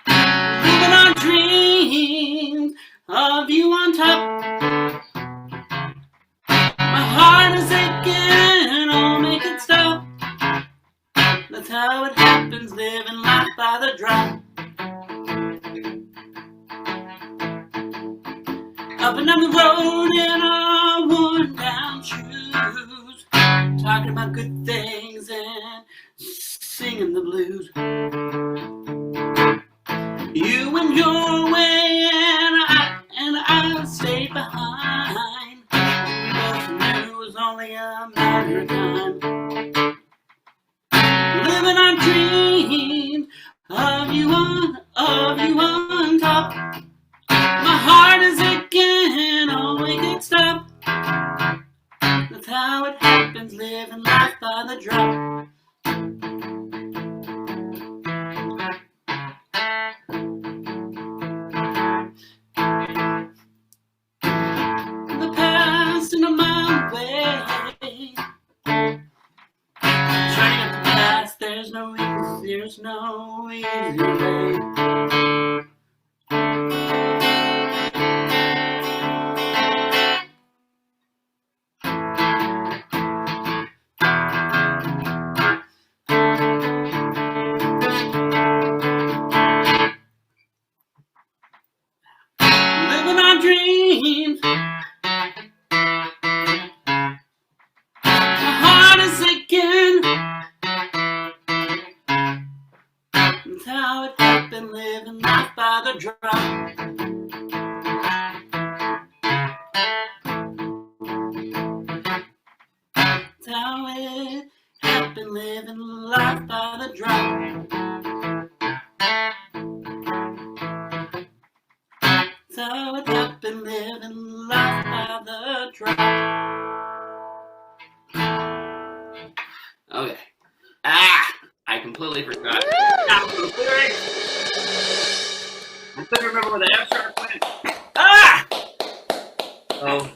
Living our dreams of you on top. My heart is aching, oh make it stop. That's how it happens, living life by the drop. Up and down the road in our worn down shoes, talking about good things and singing the blues. You went your way and I stayed behind. We both knew it was only a matter of time. Living our dreams of you on top. My heart is aching, oh we can't stop. That's how it happens, living life by the drop. The past and a mile away. Trying to get the past, there's no easy way. Living our dreams been living life by the drop. So I've been living life by the drop. Okay. I completely forgot. I couldn't remember where the F sharp went. Oh,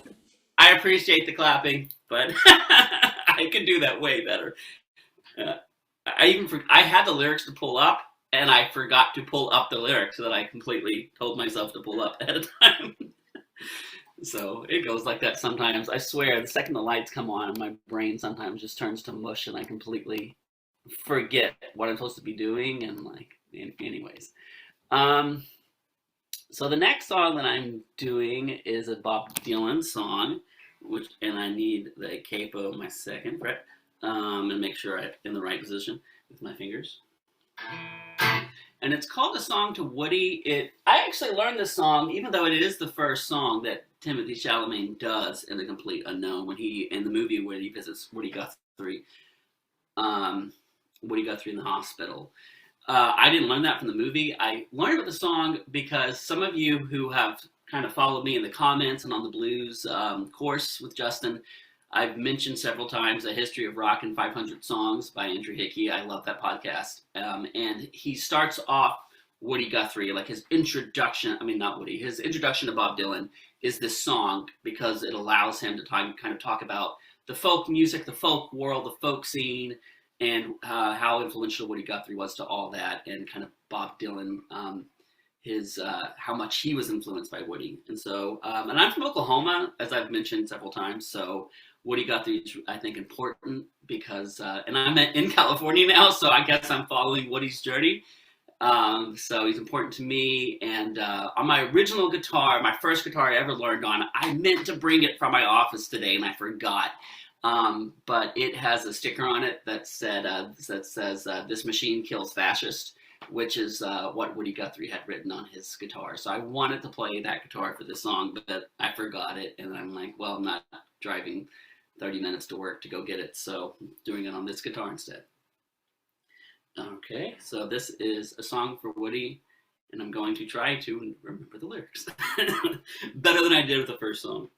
I appreciate the clapping, but I could do that way better. I had the lyrics to pull up, and I forgot to pull up the lyrics, so that I completely told myself to pull up ahead of time. So it goes like that sometimes. I swear, the second the lights come on, my brain sometimes just turns to mush, and I completely forget what I'm supposed to be doing. And anyways. So the next song that I'm doing is a Bob Dylan song, and I need the capo of my second fret, and make sure I'm in the right position with my fingers. And it's called A Song to Woody. I actually learned this song, even though it is the first song that Timothée Chalamet does in The Complete Unknown, when in the movie where he visits Woody Guthrie in the hospital. I didn't learn that from the movie. I learned about the song because some of you who have kind of followed me in the comments and on the blues course with Justin, I've mentioned several times A History of Rock in 500 Songs by Andrew Hickey. I love that podcast. And he starts off Woody Guthrie, like his introduction, his introduction to Bob Dylan is this song because it allows him to kind of talk about the folk music, the folk world, the folk scene, and how influential Woody Guthrie was to all that, and kind of Bob Dylan, how much he was influenced by Woody. And so, and I'm from Oklahoma, as I've mentioned several times, so Woody Guthrie is, I think, important because, and I'm in California now, so I guess I'm following Woody's journey. So he's important to me. And on my original guitar, my first guitar I ever learned on, I meant to bring it from my office today, and I forgot. But it has a sticker on it that says "This machine kills fascists," which is what Woody Guthrie had written on his guitar. So I wanted to play that guitar for this song, but I forgot it, and I'm like, well, I'm not driving 30 minutes to work to go get it, so I'm doing it on this guitar instead. Okay, so this is a song for Woody, and I'm going to try to remember the lyrics better than I did with the first song.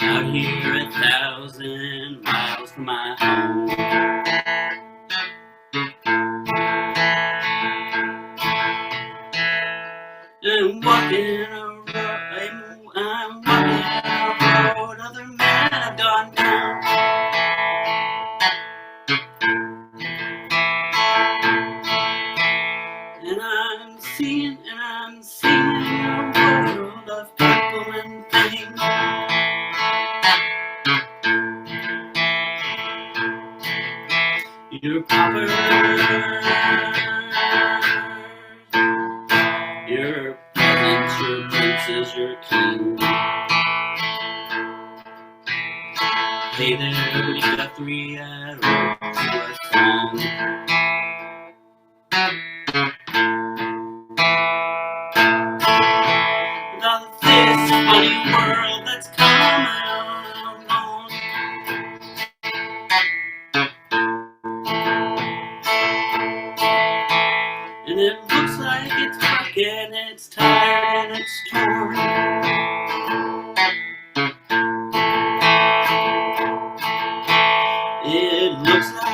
Out here 1,000 miles from my home, I'm walking a road other men have gone down. And I'm seeing a world of people and things. Your power, your peasants, your princes, your king. Hey there, Woody Guthrie, I wrote you a song. About this funny world that's coming along. And it looks like it's broken, it's tired, and it's torn. It looks like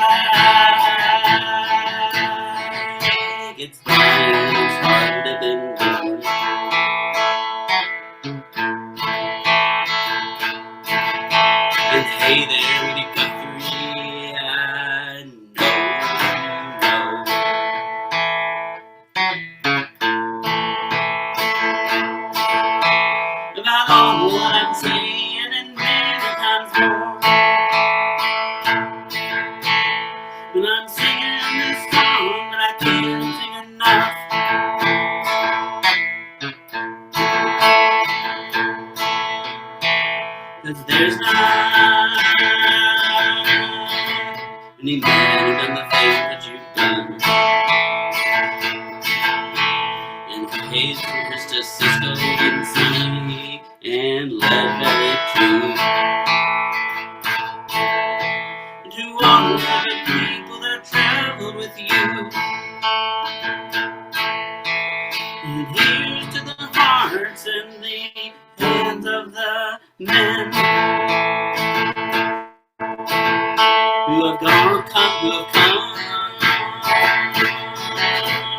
it's dying, it's hard to be born. And hey there, Woody Guthrie, I know about all I'm saying and many times more. When I'm singing this song, but I can't sing enough. Cause there's not any man who done the things that you've done. through. And to all the people that traveled with you. And here's to the hearts and the hands of the men who have come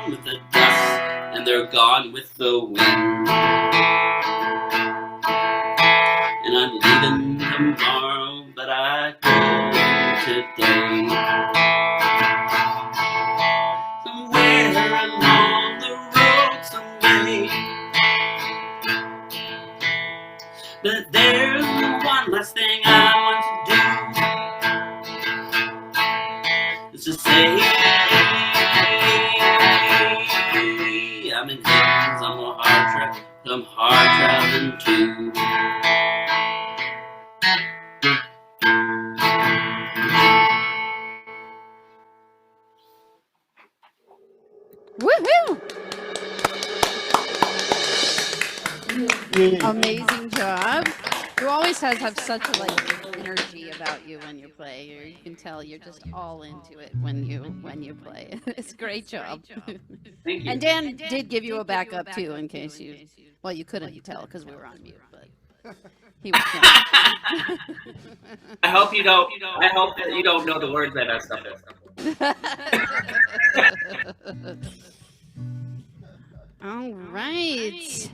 with the dust, and they're gone with the wind. And I'm leaving tomorrow, but I go today. Somewhere along the road someday. But there's one last thing I want to do. It's to say I'm in hands, I'm hard traveling too. Woohoo! Amazing job. You always have such a energy about you when you play. You can tell you're just all into it when you play. It's a great job. Thank you. And Dan did give you a backup too, in case you couldn't tell because we were on mute, but he was. I hope you don't. I hope that you don't know the words that I stuff in. All right.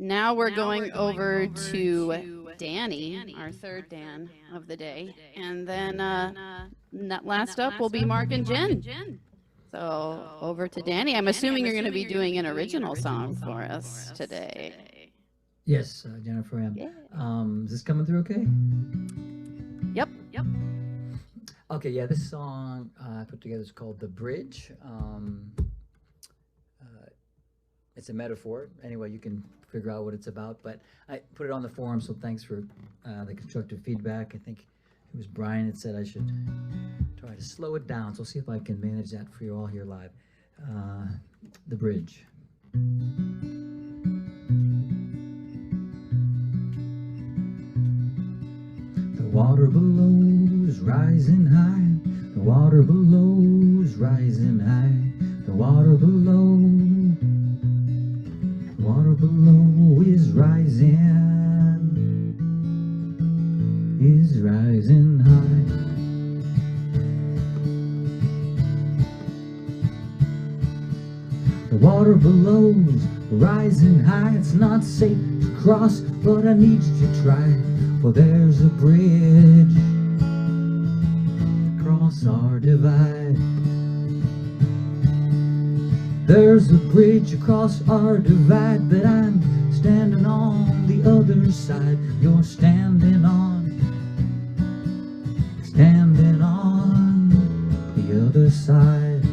Now we're going over to Danny, our third Dan of the day. And then last up will be Mark and Jen. So over to Danny. I'm assuming you're going to be doing an original song for us today. Yes, Jennifer M. Yeah. Is this coming through okay? Yep. Okay, yeah, this song I put together is called The Bridge. It's a metaphor. Anyway, you can figure out what it's about, but I put it on the forum, so thanks for the constructive feedback. I think it was Brian that said I should try to slow it down, so see if I can manage that for you all here live. The Bridge. The water below is rising high. The water below is rising high. The water below. Water below is rising high. The water below's rising high. It's not safe to cross, but I need you to try. For there's a bridge across our divide. There's a bridge across our divide that I'm standing on the other side. You're standing on the other side.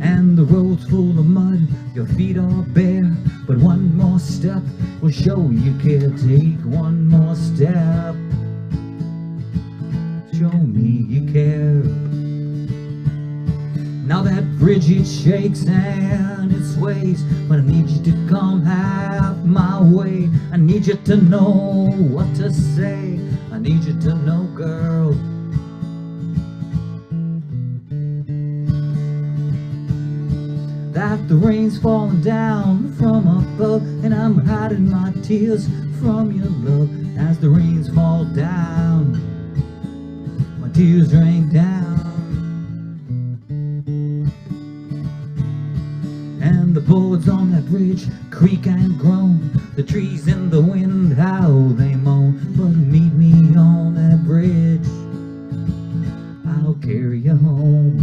And the road's full of mud, your feet are bare, but one more step will show you care. Take one more step, show me you care. Now that bridge, it shakes and it sways, but I need you to come half my way. I need you to know what to say. I need you to know, girl, that the rain's falling down from above, and I'm hiding my tears from your love. As the rains fall down, my tears rain down. And the boards on that bridge creak and groan. The trees in the wind, how they moan. But meet me on that bridge, I'll carry you home.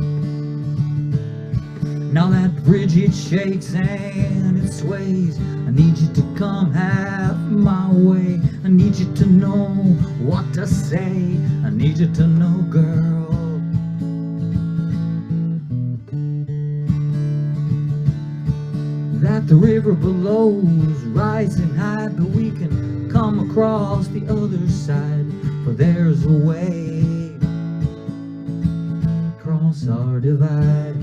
Now that bridge, it shakes and it sways. I need you to come half my way. I need you to know what to say. I need you to know, girl, that the river below is rising high, but we can come across the other side. For there's a way across our divide.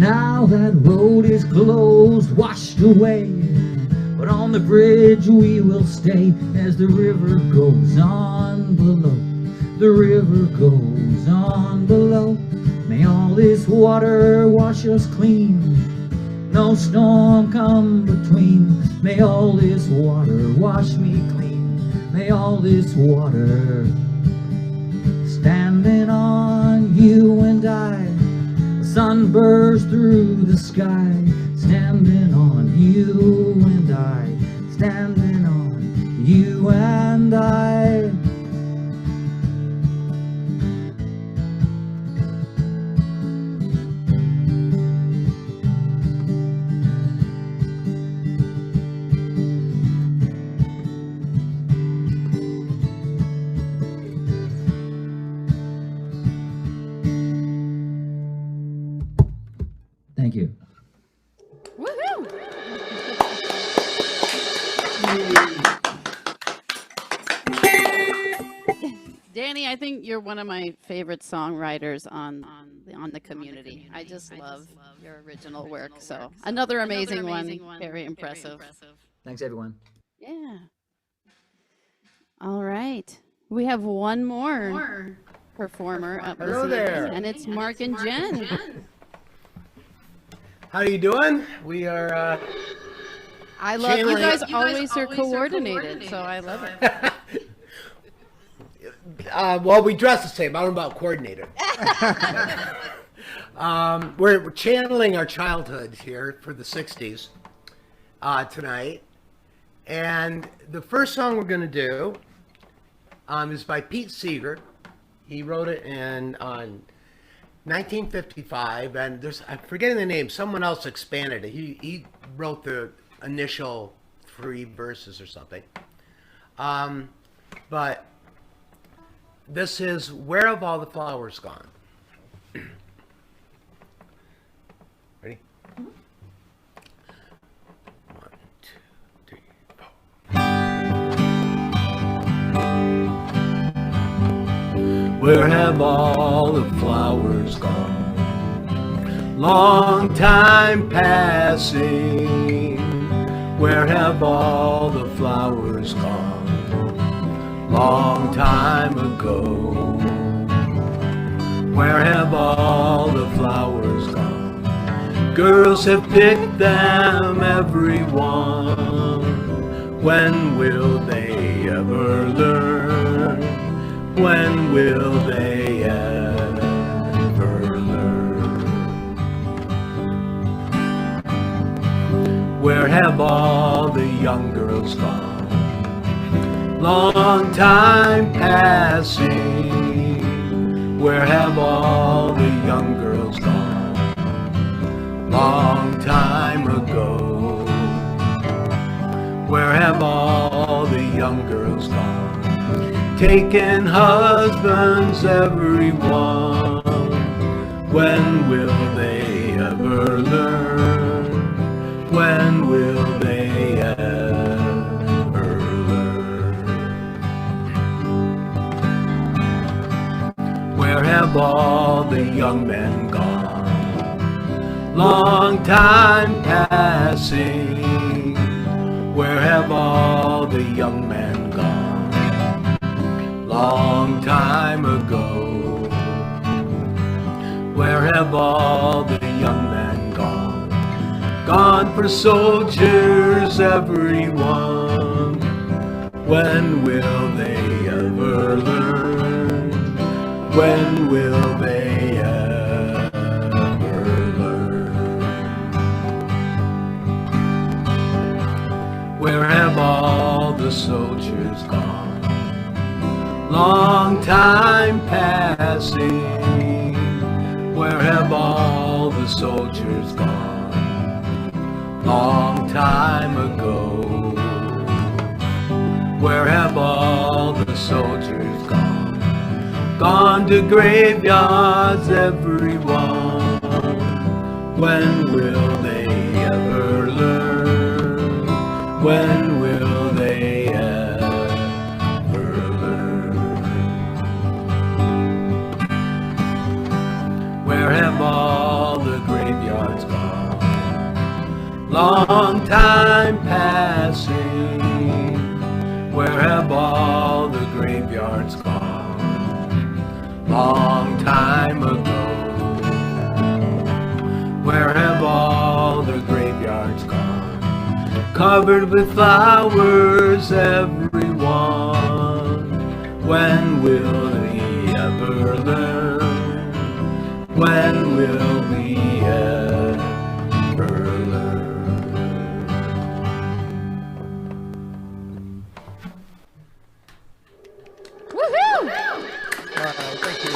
Now that road is closed, washed away, but on the bridge we will stay as the river goes on below. The river goes on below. May all this water wash us clean, no storm come between. May all this water wash me clean. May all this water, standing on you and I, the sun bursts through the sky, standing on you and I, standing on you and I. Thank you. Woohoo! Danny, I think you're one of my favorite songwriters on the community. I just love your original work. So another amazing one. Very impressive. Thanks, everyone. Yeah. All right. We have one more performer up Hello this there. evening, and it's Mark and Jen. How you doing? We are. I love you guys. Always are coordinated, so I love it. Well, we dress the same. I don't know about coordinated. We're channeling our childhood here for the 60s tonight. And the first song we're going to do is by Pete Seeger. He wrote it in 1955, and I'm forgetting the name. Someone else expanded it. He wrote the initial 3 verses or something. But this is Where Have All the Flowers Gone? Ready? 1, 2, 3, 4. Where have all the flowers gone? Long time passing. Where have all the flowers gone? Long time ago. Where have all the flowers gone? Girls have picked them, every one. When will they ever learn? When will they ever learn? Where have all the young girls gone? Long time passing. Where have all the young girls gone? Long time ago. Where have all the young girls gone? Taking husbands, everyone. When will they ever learn? When will they ever learn? Where have all the young men gone? Long time passing. Where have all the young men gone? Long time ago. Where have all the young men gone? Gone for soldiers, everyone. When will they ever learn? When will they ever learn? Where have all the soldiers gone? Long time passing. Where have all the soldiers gone? Long time ago. Where have all the soldiers gone? Gone to graveyards, everyone. When will they ever learn? When will they ever learn? Where have all the graveyards time passing. Where have all the graveyards gone? Long time ago. Where have all the graveyards gone? Covered with flowers, everyone. When will we ever learn? When will we ever learn? Woohoo! Thank you.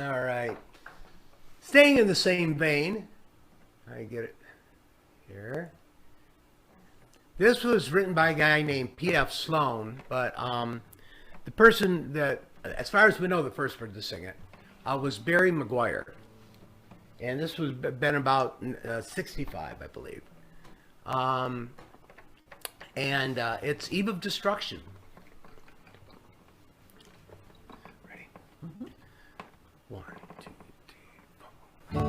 All right. Staying in the same vein, I get it here. This was written by a guy named P.F. Sloan, but the person that, as far as we know, the first person to sing it was Barry McGuire. And this was been about 65, I believe. And it's Eve of Destruction. Ready? Mm-hmm. 1, 2, 3, 4.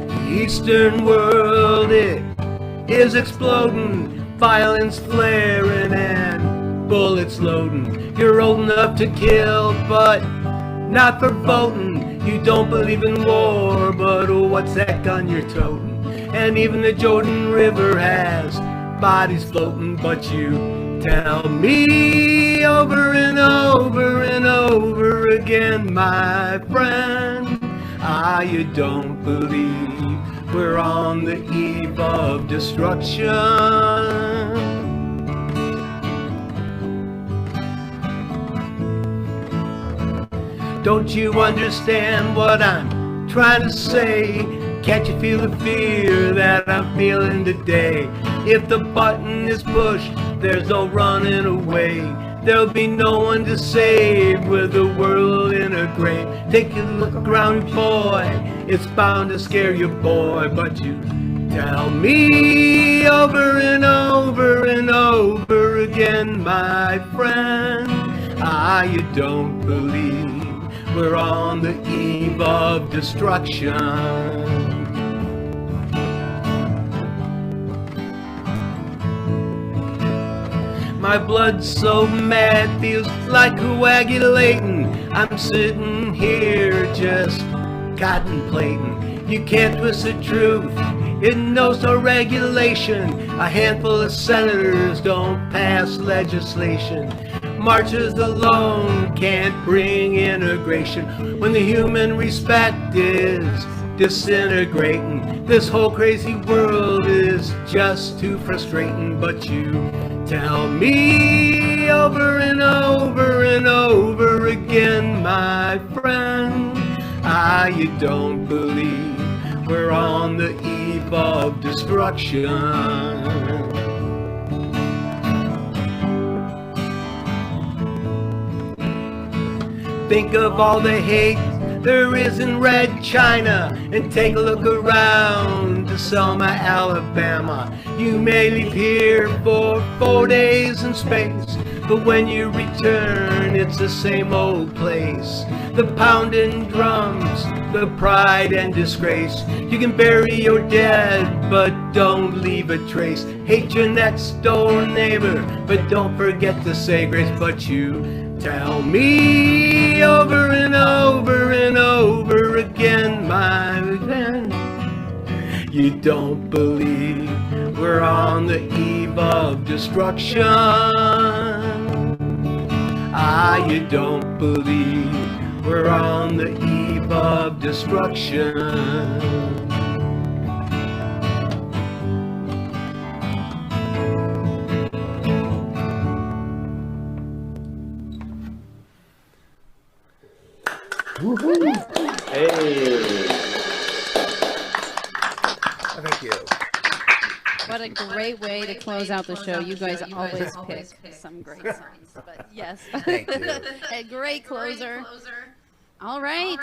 The Eastern world, it is exploding, violence flaring and bullets loading. You're old enough to kill, but not for voting. You don't believe in war, but what's that gun you're toting? And even the Jordan River has bodies floating, but you tell me over and over and over again, my friend, you don't believe we're on the eve of destruction. Don't you understand what I'm trying to say? Can't you feel the fear that I'm feeling today? If the button is pushed, there's no running away. There'll be no one to save with the world in a grave. Take a look around, boy, it's bound to scare you, boy. But you tell me over and over and over again, my friend, you don't believe we're on the eve of destruction. My blood's so mad, feels like coagulating. I'm sitting here just contemplating. You can't twist the truth, it knows no regulation. A handful of senators don't pass legislation. Marches alone can't bring integration. When the human respect is disintegrating, this whole crazy world is just too frustrating. But you tell me over and over and over again, my friend, you don't believe we're on the eve of destruction. Think of all the hate there is in Red China, and take a look around to Selma, Alabama. You may leave here for 4 days in space, but when you return, it's the same old place. The pounding drums, the pride and disgrace. You can bury your dead, but don't leave a trace. Hate your next door neighbor, but don't forget to say grace. But you tell me over and over and over again, my friend, you don't believe we're on the eve of destruction. You don't believe we're on the eve of destruction. Hey. Thank you. What a great way to close out the show. You guys always pick some great songs. But yes, Thank you. a great closer. All right.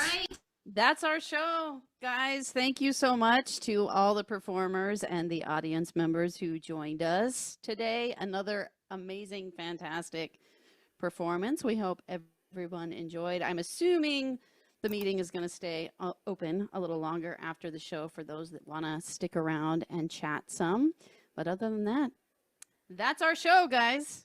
That's our show, guys. Thank you so much to all the performers and the audience members who joined us today. Another amazing, fantastic performance. We hope everyone enjoyed. I'm assuming the meeting is going to stay open a little longer after the show for those that want to stick around and chat some. But other than that, that's our show, guys.